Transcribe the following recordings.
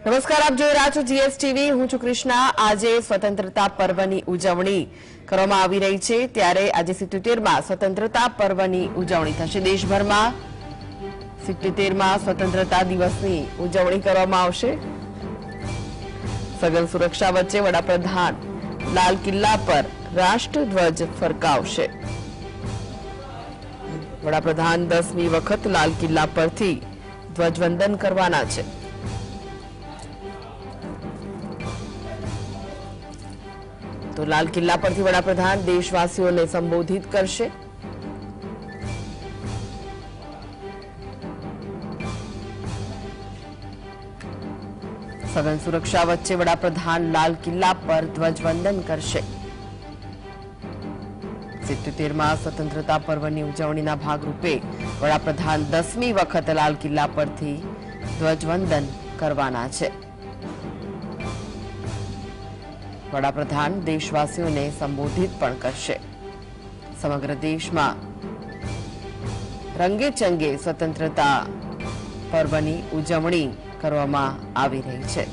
નમસ્કાર, આપ જોઈ રહ્યા છો જીએસટીવી। હું છું કૃષ્ણા। આજે સ્વતંત્રતા પર્વની ઉજવણી કરવામાં આવી રહી છે, ત્યારે આજે 77માં સ્વતંત્રતા પર્વની ઉજવણી થશે। દેશભરમાં 77માં સ્વતંત્રતા દિવસની ઉજવણી કરવામાં આવશે। સઘન સુરક્ષા વચ્ચે વડાપ્રધાન લાલ કિલ્લા પર રાષ્ટ્રધ્વજ ફરકાવશે। વડાપ્રધાન 10મી વખત લાલ કિલ્લા પરથી ધ્વજવંદન કરવાના છે। तो लाल किल्ला परथी वडाप्रधान देशवासीओने संबोधित करशे। सघन सुरक्षा वच्चे वडाप्रधान लाल किल्ला पर ध्वजवंदन करशे। 77માં स्वतंत्रता पर्वनी उजवણીના ભાગરૂપે વડાપ્રધાન 10મી વખત લાલ કિલ્લા પરથી ધ્વજવંદન કરવાના છે। वडाप्रधान देशवासीओने संबोधित पण करशे। समग्र देश में रंगे चंगे स्वतंत्रता पर्वनी उजवणी करवामां आवी रही छे,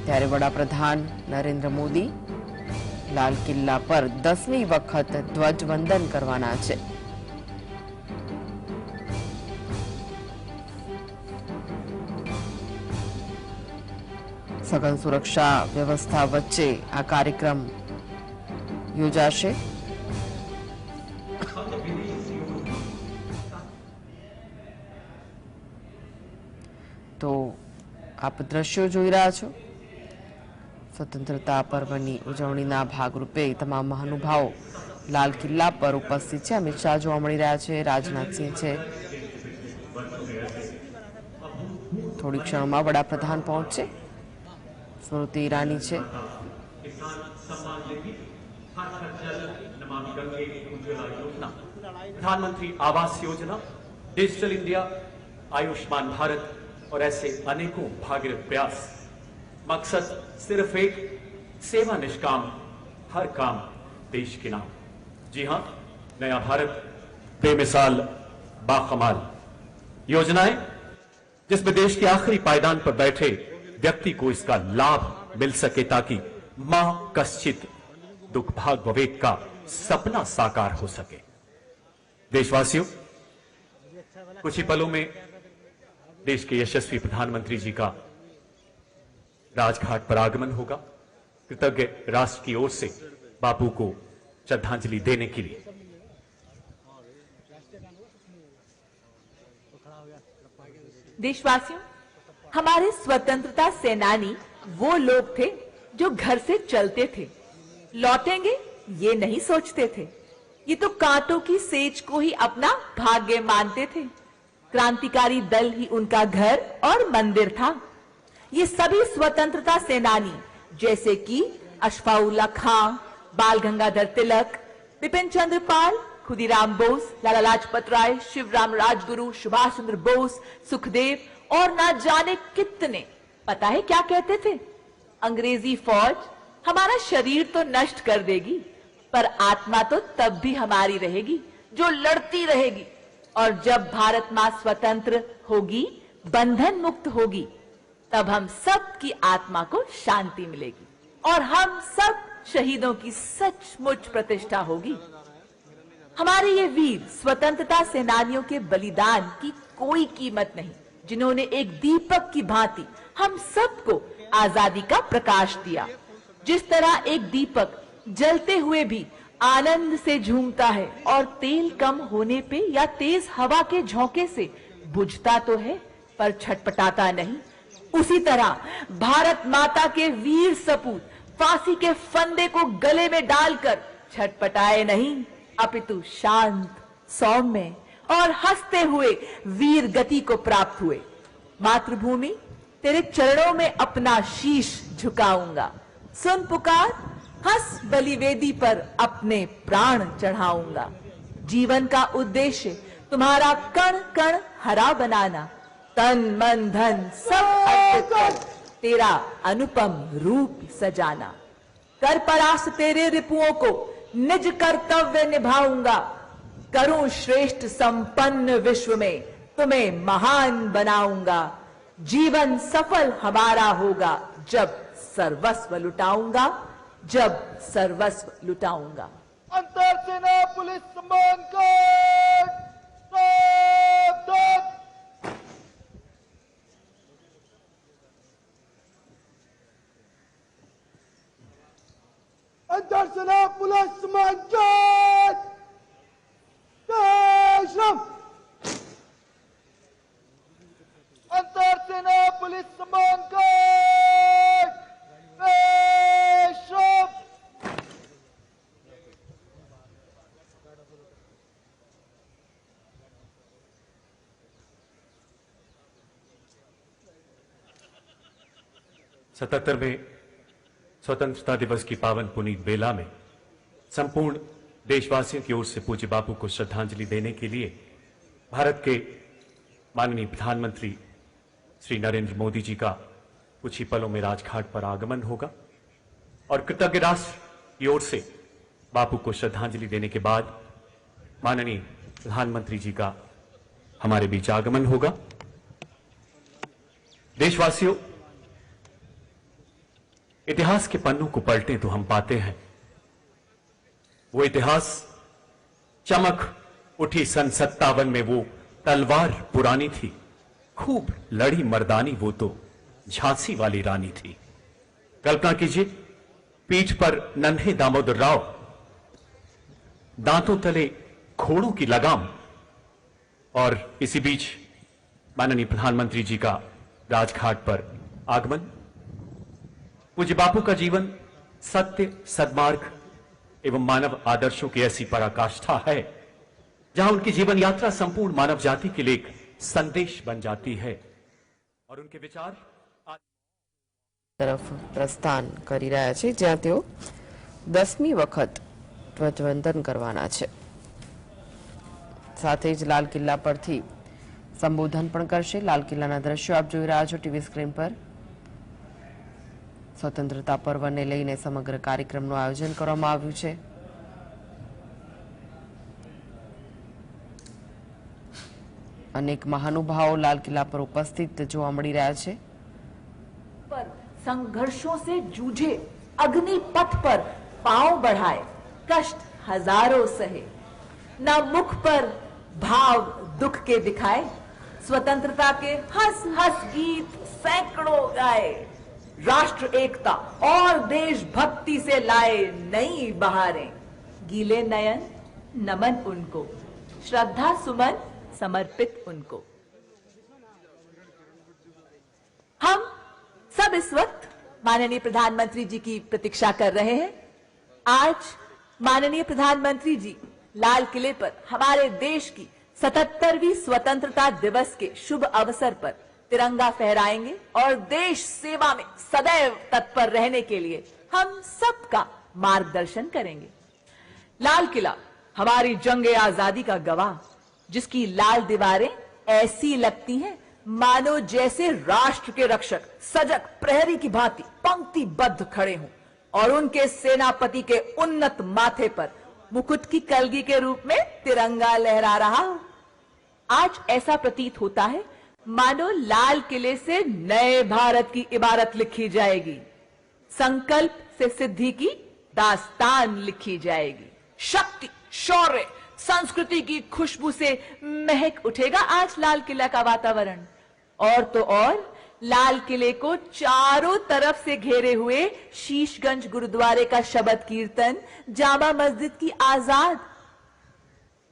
त्यारे वडाप्रधान नरेन्द्र मोदी लाल किल्ला पर 10મી वखत ध्वजवंदन करवाना छे। सघन सुरक्षा व्यवस्था वच्चे आ कार्यक्रम योजाशे। तो आप दृश्यो जोई रह्या छो। स्वतंत्रता पर्वनी उजवણીના भागरूपे तमाम महानुभावो लाल किल्ला पर उपस्थित छे। अमित शाह जोवा मळी रह्या छे, राजनाथ सिंह छे। थोड़ी क्षणों में वडाप्रधान पहुंचे। स्मृति ईरानी छे। प्रधानमंत्री आवास योजना, डिजिटल इंडिया, आयुष्मान भारत और ऐसे अनेकों भागीरथ प्रयास। मकसद सिर्फ एक, सेवा निष्काम, हर काम देश के नाम। जी हां, नया भारत बेमिसाल बाकमाल योजनाएं जिसमें देश के आखिरी पायदान पर बैठे व्यक्ति को इसका लाभ मिल सके, ताकि मां कश्चित दुख भाग विवेक का सपना साकार हो सके। देशवासियों, कुछ ही पलों में देश के यशस्वी प्रधानमंत्री जी का राजघाट पर आगमन होगा। कृतज्ञ राष्ट्र की ओर से बापू को श्रद्धांजलि देने के लिए देशवासियों, हमारे स्वतंत्रता सेनानी वो लोग थे जो घर से चलते थे, लौटेंगे ये नहीं सोचते थे। ये तो कांटों की सेज को ही अपना भाग्य मानते थे। क्रांतिकारी दल ही उनका घर और मंदिर था। ये सभी स्वतंत्रता सेनानी जैसे कि अशफाउल्लाह खां, बाल गंगाधर तिलक, बिपिन चंद्र पाल, खुदीराम बोस, लाला लाजपत राय, शिवराम राजगुरु, सुभाष चंद्र बोस, सुखदेव और ना जाने कितने। पता है क्या कहते थे? अंग्रेजी फौज हमारा शरीर तो नष्ट कर देगी, पर आत्मा तो तब भी हमारी रहेगी, जो लड़ती रहेगी। और जब भारत मां स्वतंत्र होगी, बंधन मुक्त होगी, तब हम सब की आत्मा को शांति मिलेगी और हम सब शहीदों की सचमुच प्रतिष्ठा होगी। हमारे ये वीर स्वतंत्रता सेनानियों के बलिदान की कोई कीमत नहीं, जिन्होंने एक दीपक की भांति हम सबको आजादी का प्रकाश दिया। जिस तरह एक दीपक जलते हुए भी आनंद से झूमता है और तेल कम होने पे या तेज हवा के झोंके से बुझता तो है पर छटपटाता नहीं, उसी तरह भारत माता के वीर सपूत फांसी के फंदे को गले में डालकर छटपटाए नहीं, अपितु शांत, सौम्य और हंसते हुए वीर गति को प्राप्त हुए। मातृभूमि, तेरे चरणों में अपना शीश झुकाऊंगा। सुन पुकार, हंस बलिवेदी पर अपने प्राण चढ़ाऊंगा। जीवन का उद्देश्य तुम्हारा कण कण हरा बनाना, तन मन धन सब अर्पित कर तेरा अनुपम रूप सजाना। कर परास्त तेरे रिपुओं को निज कर्तव्य निभाऊंगा। करूं श्रेष्ठ संपन्न विश्व में तुम्हें महान बनाऊंगा, जीवन सफल हमारा होगा, जब सर्वस्व लुटाऊंगा, जब सर्वस्व लुटाऊंगा। अंतर सेना पुलिस सम्मान कार्ड सावधान। अंतर सेना पुलिस सम्मान कार्ड जय श्री राम। अंतर सेना पुलिस सम्मान कार्ड जय श्री राम। सतहत्तरवें स्वतंत्रता दिवस की पावन पुनीत बेला में संपूर्ण देशवासियों की ओर से पूज्य बापू को श्रद्धांजलि देने के लिए भारत के माननीय प्रधानमंत्री श्री नरेंद्र मोदी जी का कुछ ही पलों में राजघाट पर आगमन होगा और कृतज्ञ राष्ट्र की ओर से बापू को श्रद्धांजलि देने के बाद माननीय प्रधानमंत्री जी का हमारे बीच आगमन होगा। देशवासियों, इतिहास के पन्नों को पलटें तो हम पाते हैं वो इतिहास चमक उठी सन 57 में वो तलवार पुरानी थी, खूब लड़ी मर्दानी वो तो झांसी वाली रानी थी। कल्पना कीजिए, पीठ पर नन्हे दामोदर राव, दांतों तले घोड़ों की लगाम, और इसी बीच माननीय प्रधानमंत्री जी का राजघाट पर आगमन। पूज्य बापू का जीवन सत्य, सद्मार्ग एवं मानव आदर्शों की ऐसी पराकाष्ठा है जहां उनकी जीवन यात्रा संपूर्ण मानव जाति के लिए एक संदेश बन जाती है और उनके विचार तरफ प्रस्थान કરી રહ્યા છે, જ્યાં તેઓ 10મી વખત ધ્વજવંદન કરવાના છે। સાથે જ લાલ કિલ્લા પરથી સંબોધન પણ કરશે। લાલ કિલ્લાના દ્રશ્યો આપ જોઈ રહ્યા છો ટીવી સ્ક્રીન પર। स्वतंत्रता पर्व ने लईने समग्र कार्यक्रमનું આયોજન કરવામાં આવ્યું છે। अनेक महानुभावों लाल किला पर उपस्थित जोवा मળી રહ્યા છે। पर संघर्षों से जूझे, अग्नि पथ पर पांव बढ़ाए, कष्ट हजारों सहे, ना मुख पर भाव दुख के दिखाए, स्वतंत्रता के हंस हंस गीत सैकड़ों गाए, राष्ट्र एकता और देशभक्ति से लाए नई बहारें, गीले नयन नमन उनको, श्रद्धा सुमन समर्पित उनको। हम सब इस वक्त माननीय प्रधानमंत्री जी की प्रतीक्षा कर रहे हैं। आज माननीय प्रधानमंत्री जी लाल किले पर हमारे देश की 77वीं स्वतंत्रता दिवस के शुभ अवसर पर तिरंगा फहराएंगे और देश सेवा में सदैव तत्पर रहने के लिए हम सबका मार्गदर्शन करेंगे। लाल किला हमारी जंग आजादी का गवाह, जिसकी लाल दीवारें ऐसी लगती हैं मानो जैसे राष्ट्र के रक्षक सजग प्रहरी की भांति पंक्तिबद्ध खड़े हों और उनके सेनापति के उन्नत माथे पर मुकुट की कलगी के रूप में तिरंगा लहरा रहा हो। आज ऐसा प्रतीत होता है मानो लाल किले से नए भारत की इबारत लिखी जाएगी, संकल्प से सिद्धि की दास्तान लिखी जाएगी। शक्ति, शौर्य, संस्कृति की खुशबू से महक उठेगा आज लाल किला का वातावरण। और तो और लाल किले को चारों तरफ से घेरे हुए शीशगंज गुरुद्वारे का शबद कीर्तन, जामा मस्जिद की आजाद,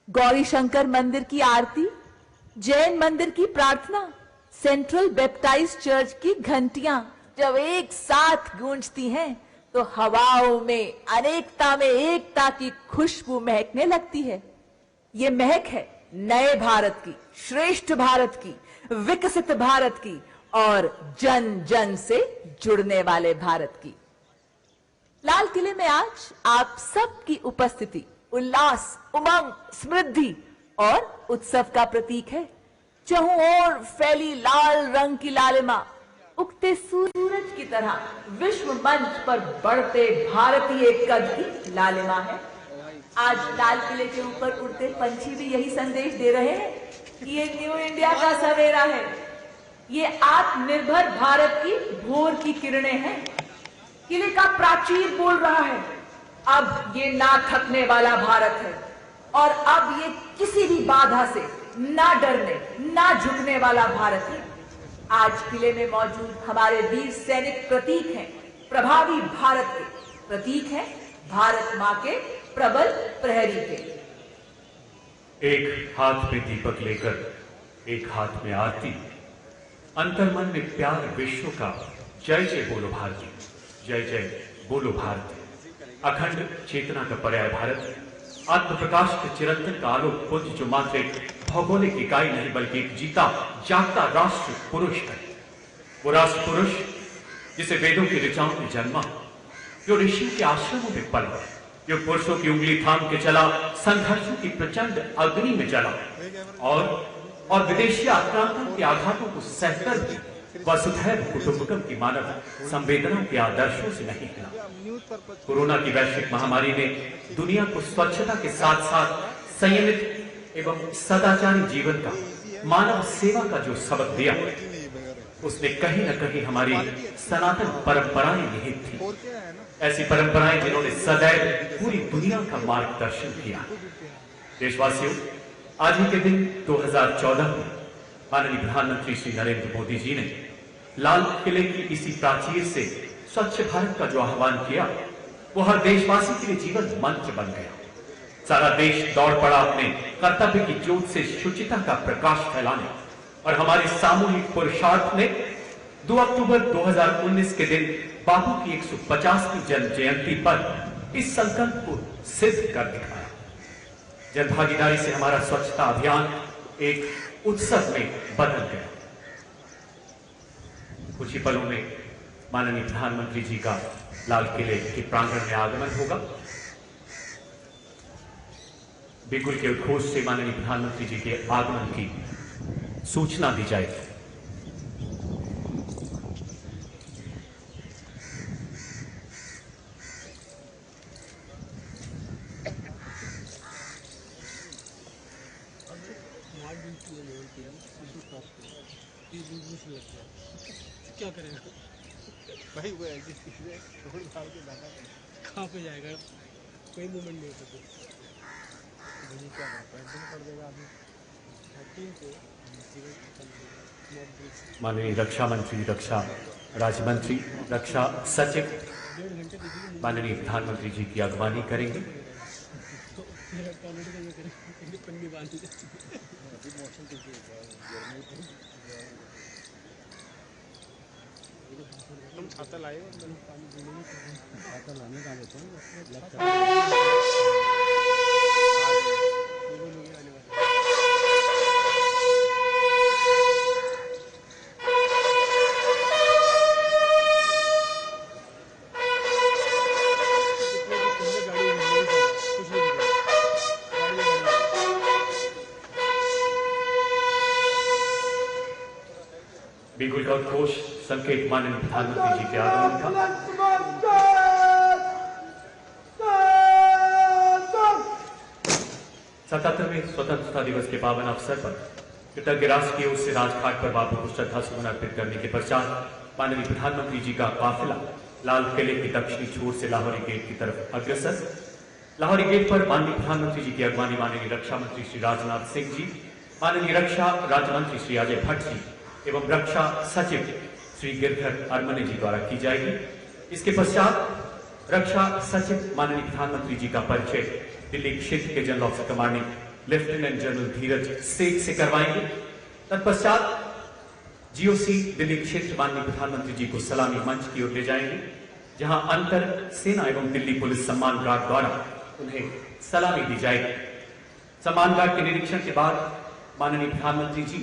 गौरी शंकर मंदिर की आरती, जैन मंदिर की प्रार्थना, सेंट्रल बैप्टाइज्ड चर्च की घंटियां जब एक साथ गूंजती हैं तो हवाओं में अनेकता में एकता की खुशबू महकने लगती है। ये महक है नए भारत की, श्रेष्ठ भारत की, विकसित भारत की और जन जन से जुड़ने वाले भारत की। लाल किले में आज आप सबकी उपस्थिति उल्लास, उमंग, समृद्धि और उत्सव का प्रतीक है। चहुं ओर फैली लाल रंग की लालिमा उगते सूरज की तरह विश्व मंच पर बढ़ते भारतीय कद की लालिमा है। आज लाल किले के ऊपर उड़ते पंछी भी यही संदेश दे रहे हैं ये न्यू इंडिया का सवेरा है। ये आत्मनिर्भर भारत की भोर की किरणें हैं। किले का प्राचीर बोल रहा है, अब ये ना थकने वाला भारत है और अब ये किसी भी बाधा से ना डरने ना झुकने वाला भारत है। आज किले में मौजूद हमारे वीर सैनिक प्रतीक हैं, प्रभावी भारत के प्रतीक हैं, भारत मां के प्रबल प्रहरी के। एक हाथ में दीपक लेकर एक हाथ में आरती, अंतर्मन में प्यार विश्व का, जय जय बोलो भारती, जय जय बोलो भारती। अखंड चेतना का पर्याय भारत, आत्म प्रकाश के चिरंतन का आलोक पुंज, जो मात्र एक भौगोलिक इकाई नहीं बल्कि एक जीता जागता राष्ट्र पुरुष है। वो राष्ट्र पुरुष जिसे वेदों की ऋचाओं में जन्मा, जो ऋषियों के आश्रमों में पला, जो पुरुषों की उंगली थाम के चला, संघर्षों की प्रचंड अग्नि में जला और विदेशी आक्रांताओं के आघातों को सहकर भी वसुधैव कुटुंबकम की मानव संवेदना के आदर्शों से नहीं हिला। कोरोना की वैश्विक महामारी ने दुनिया को स्वच्छता के साथ साथ संयमित एवं सदाचारी जीवन का, मानव सेवा का जो सबक दिया, उसने कहीं न कहीं हमारी सनातन परंपराएं निहित थी। ऐसी परंपराएं जिन्होंने सदैव पूरी दुनिया का मार्गदर्शन किया। देशवासियों, आज ही के दिन 2014 में माननीय प्रधानमंत्री श्री नरेंद्र मोदी जी ने लाल किले की इसी प्राचीर से स्वच्छ भारत का जो आह्वान किया, वो हर देशवासी के लिए जीवन मंत्र बन गया। सारा देश दौड़ पड़ा अपने कर्तव्य की ज्योत से शुचिता का प्रकाश फैलाने, और हमारे सामूहिक पुरुषार्थ ने 2 अक्टूबर 2019 के दिन बापू की 150वीं जन्म जयंती पर इस संकल्प को सिद्ध कर दिखाया। जन भागीदारी से हमारा स्वच्छता अभियान एक उत्सव में बदल गया। कुछ ही पलों में माननीय प्रधानमंत्री जी का लाल किले के प्रांगण में आगमन होगा। बिगुल के उद्घोष से माननीय प्रधानमंत्री जी के आगमन की सूचना दी जाएगी। क्या करेगा भाई, वो कहाँ पे जाएगा, कोई मूवमेंट नहीं होता। क्या पड़ देगा अभी माननीय रक्षा मंत्री, रक्षा राज्य मंत्री, रक्षा सचिव माननीय प्रधानमंत्री जी की अगवानी करेंगे। हम छाता लाए, छाता लाने का देते हैं। बिगुल का उद्घोष संकेत माननीय प्रधानमंत्री जी के आगमन का। 77वें स्वतंत्रता दिवस के पावन अवसर पर कृतज्ञ राष्ट्र की ओर से राजघाट पर बापू को श्रद्धा सुमन अर्पित करने के पश्चात माननीय प्रधानमंत्री जी का काफिला लाल किले की दक्षिणी छोर से लाहौरी गेट की तरफ अग्रसर। लाहौरी गेट पर माननीय प्रधानमंत्री जी की अगवानी माननीय रक्षा मंत्री श्री राजनाथ सिंह जी, माननीय रक्षा राज्य मंत्री श्री अजय भट्ट जी एवं रक्षा सचिव श्री गिरधर अरमने जी द्वारा की जाएगी। इसके पश्चात रक्षा सचिव माननीय प्रधानमंत्री जी का परिचय दिल्ली क्षेत्र के general officer commanding lieutenant general Dheeraj Seth से करवाएंगे। तत्पश्चात जीओसी दिल्ली क्षेत्र माननीय प्रधानमंत्री जी को सलामी मंच की ओर ले जाएंगे, जहां अंतर सेना एवं दिल्ली पुलिस सम्मान गार्ड द्वारा उन्हें सलामी दी जाएगी। सम्मान गार्ड के निरीक्षण के बाद माननीय प्रधानमंत्री जी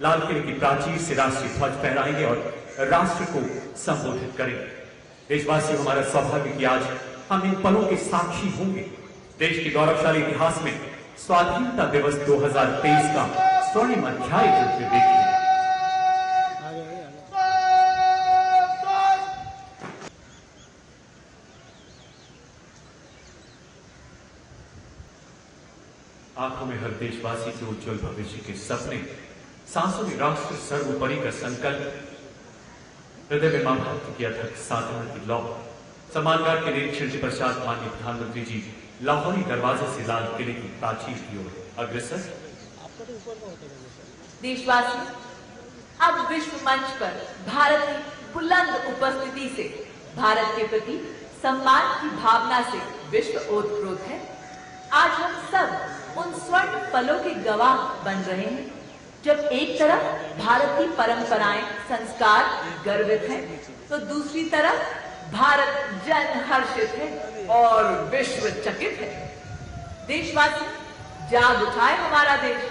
लाल किले की प्राचीर से राष्ट्रीय ध्वज फहराएंगे और राष्ट्र को संबोधित करेंगे। देशवासियों, हमारा सौभाग्य कि आज हम इन पलों के साक्षी होंगे। देश के गौरवशाली इतिहास में स्वाधीनता दिवस 2023 का स्वर्णिम अध्याय जो देखिए। आंखों में हर देशवासी के उज्जवल भविष्य के सपने, सांसों में राष्ट्र सर्वोपरि का संकल्प, हृदय में मां भारती की अथक साधना की लौ। सम्मानगार के निरीक्षण के पश्चात माननीय प्रधानमंत्री जी लाहौरी दरवाजे से लाल किले की प्राचीर की ओर अग्रसर। देशवासी, अब विश्व मंच पर भारत की बुलंद उपस्थिति से भारत के प्रति सम्मान की भावना से विश्व ओतप्रोत है। आज हम सब उन स्वर्ण पलों के गवाह बन रहे हैं, जब एक तरफ भारत की परंपराएं, संस्कार गर्वित हैं, तो दूसरी तरफ भारत जन हर्षित है और विश्व चकित है। देशवासी, जाग उठाए हमारा देश।